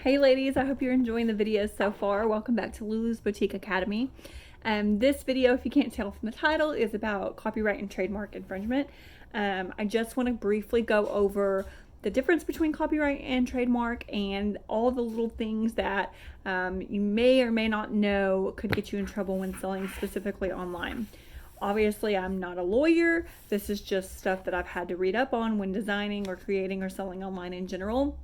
Hey ladies, I hope you're enjoying the videos so far. Welcome back to Lulu's Boutique Academy. This video, if you can't tell from the title, is about copyright and trademark infringement. I just want to briefly go over the difference between copyright and trademark and all the little things that you may or may not know could get you in trouble when selling specifically online. Obviously, I'm not a lawyer. This is just stuff that I've had to read up on when designing or creating or selling online in general,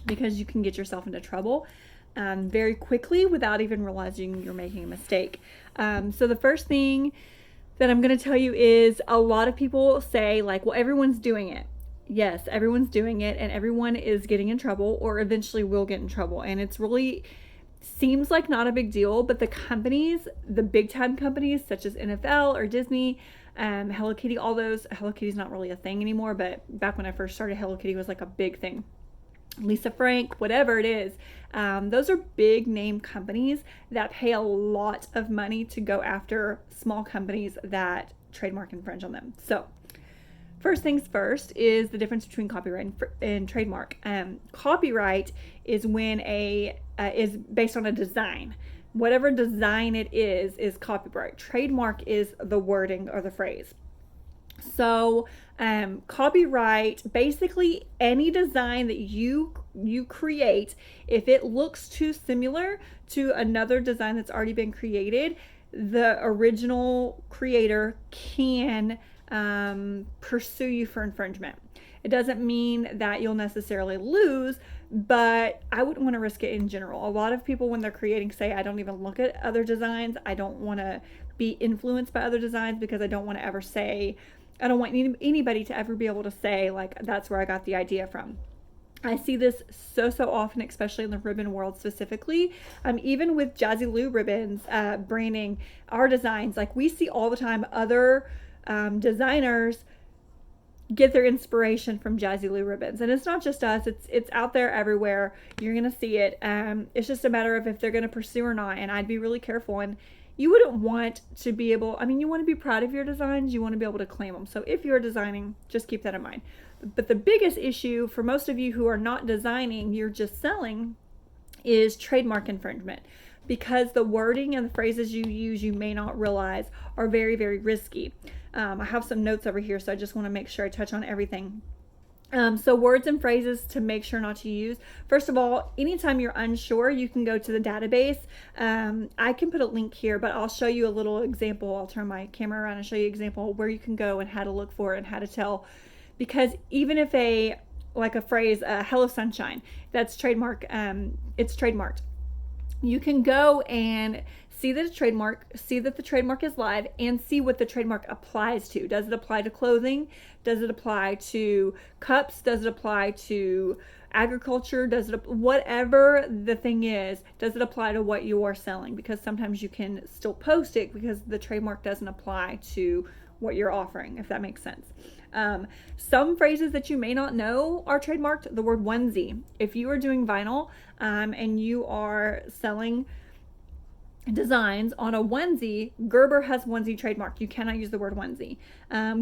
because you can get yourself into trouble very quickly without even realizing you're making a mistake. So the first thing that I'm going to tell you is a lot of people say, like, well, everyone's doing it. Yes, everyone's doing it, and everyone is getting in trouble or eventually will get in trouble. And it's really seems like not a big deal, but the companies, the big time companies such as NFL or Disney, Hello Kitty, all those, Hello Kitty's not really a thing anymore, but back when I first started, Hello Kitty was like a big thing. Lisa Frank, whatever it is, those are big name companies that pay a lot of money to go after small companies that trademark infringe on them. So first things first is the difference between copyright and trademark. Copyright is when is based on a design. Whatever design it is copyright. Trademark is the wording or the phrase. So copyright, basically any design that you create, if it looks too similar to another design that's already been created, the original creator can pursue you for infringement. It doesn't mean that you'll necessarily lose, but I wouldn't want to risk it in general. A lot of people, when they're creating, say, I don't even look at other designs. I don't want to be influenced by other designs because I don't want to ever say, I don't want anybody to ever be able to say, like, that's where I got the idea from. I see this so often, especially in the ribbon world specifically. Even with Jazzy Lou ribbons, branding our designs, like we see all the time other designers get their inspiration from Jazzy Lou ribbons. And it's not just us, it's out there everywhere. You're gonna see it. It's just a matter of if they're gonna pursue or not. And I'd be really careful. And you wouldn't want to be able, I mean, you want to be proud of your designs, you want to be able to claim them. So if you're designing, just keep that in mind. But the biggest issue for most of you who are not designing, you're just selling, is trademark infringement. Because the wording and the phrases you use, you may not realize, are very, very risky. I have some notes over here, so I just want to make sure I touch on everything. So words and phrases to make sure not to use. First of all, anytime you're unsure, you can go to the database. I can put a link here, but I'll show you a little example. I'll turn my camera around and show you an example where you can go and how to look for it and how to tell. Because even if a phrase, hello sunshine, that's trademark, it's trademarked. You can go and see that the trademark is live, and see what the trademark applies to. Does it apply to clothing? Does it apply to cups? Does it apply to agriculture? Whatever the thing is, does it apply to what you are selling? Because sometimes you can still post it because the trademark doesn't apply to what you're offering, if that makes sense. Some phrases that you may not know are trademarked. The word onesie. If you are doing vinyl and you are selling designs on a onesie, Gerber has onesie trademark. You cannot use the word onesie.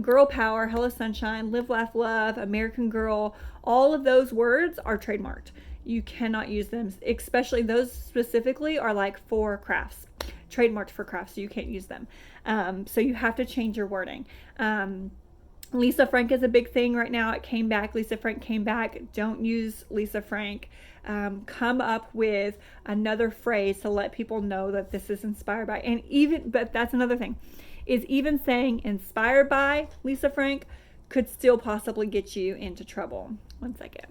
Girl power, hello sunshine, live, laugh, love, American girl, all of those words are trademarked. You cannot use them, especially those specifically are like for crafts, trademarked for crafts, so you can't use them. So you have to change your wording. Lisa Frank is a big thing right now. It came back. Lisa Frank came back. Don't use Lisa Frank. Come up with another phrase to let people know that this is inspired by. But that's another thing, is even saying inspired by Lisa Frank could still possibly get you into trouble. One second.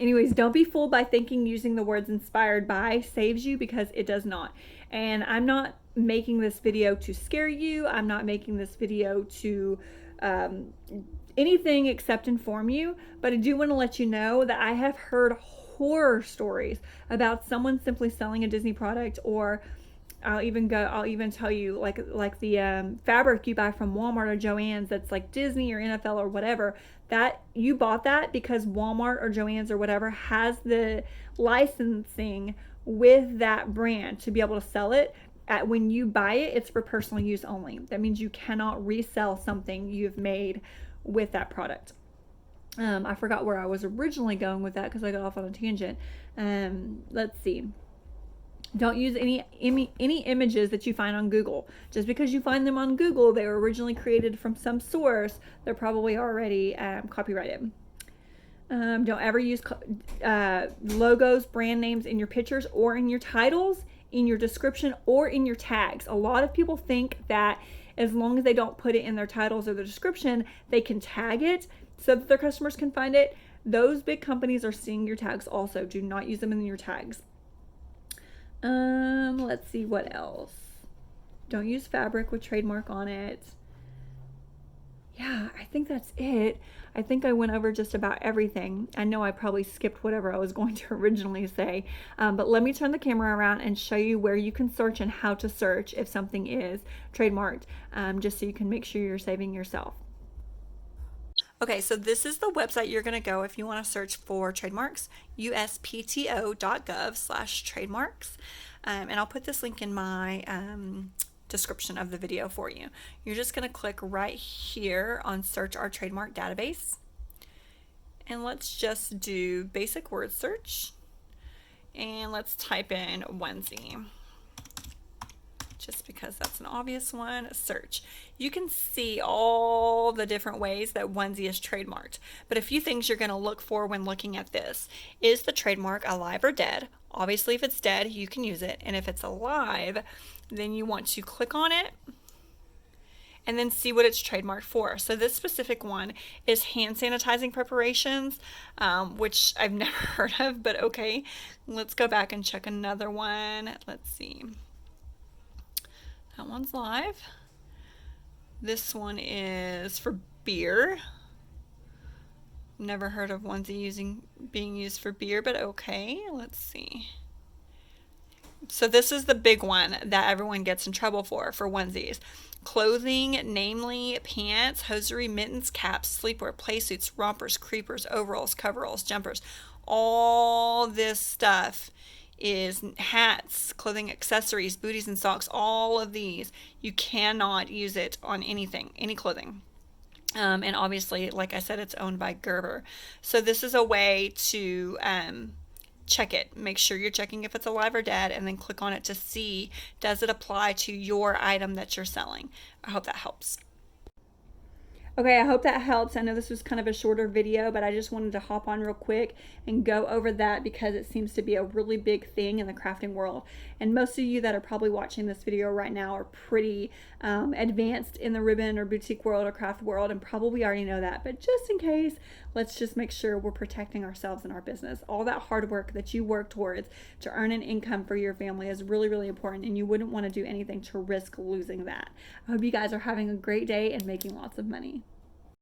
Anyways, don't be fooled by thinking using the words inspired by saves you, because it does not. And I'm not making this video to scare you. I'm not making this video to anything except inform you, but I do want to let you know that I have heard horror stories about someone simply selling a Disney product, or I'll even tell you, like the fabric you buy from Walmart or Joann's that's like Disney or NFL or whatever, that you bought that because Walmart or Joann's or whatever has the licensing with that brand to be able to sell it. When you buy it, it's for personal use only. That means you cannot resell something you've made with that product. I forgot where I was originally going with that because I got off on a tangent. Let's see. Don't use any images that you find on Google. Just because you find them on Google, they were originally created from some source. They're probably already copyrighted. Don't ever use logos, brand names in your pictures or in your titles, in your description, or in your tags. A lot of people think that as long as they don't put it in their titles or the description, they can tag it so that their customers can find it. Those big companies are seeing your tags also. Do not use them in your tags. Let's see what else. Don't use fabric with trademark on it. Yeah, I think that's it. I think I went over just about everything. I know I probably skipped whatever I was going to originally say, but let me turn the camera around and show you where you can search and how to search if something is trademarked, just so you can make sure you're saving yourself. Okay, so this is the website you're going to go if you want to search for trademarks, uspto.gov/trademarks. And I'll put this link in my description of the video for you. You're just going to click right here on search our trademark database. And let's just do basic word search. And let's type in onesie, just because that's an obvious one. Search. You can see all the different ways that onesie is trademarked, but a few things you're going to look for when looking at this. Is the trademark alive or dead? Obviously, if it's dead, you can use it, and if it's alive, then you want to click on it and then see what it's trademarked for. So this specific one is hand sanitizing preparations, which I've never heard of, but okay. Let's go back and check another one. Let's see. That one's live. This one is for beer. Never heard of onesie being used for beer, but okay. Let's see. So this is the big one that everyone gets in trouble for onesies. Clothing, namely pants, hosiery, mittens, caps, sleepwear, playsuits, rompers, creepers, overalls, coveralls, jumpers. All this stuff is hats, clothing accessories, booties and socks. All of these, you cannot use it on anything, any clothing. And obviously, like I said, it's owned by Gerber. So this is a way to check it. Make sure you're checking if it's alive or dead, and then click on it to see, does it apply to your item that you're selling. I hope that helps. Okay, I hope that helps. I know this was kind of a shorter video, but I just wanted to hop on real quick and go over that because it seems to be a really big thing in the crafting world. And most of you that are probably watching this video right now are pretty advanced in the ribbon or boutique world or craft world and probably already know that. But just in case, let's just make sure we're protecting ourselves and our business. All that hard work that you work towards to earn an income for your family is really, really important, and you wouldn't want to do anything to risk losing that. I hope you guys are having a great day and making lots of money.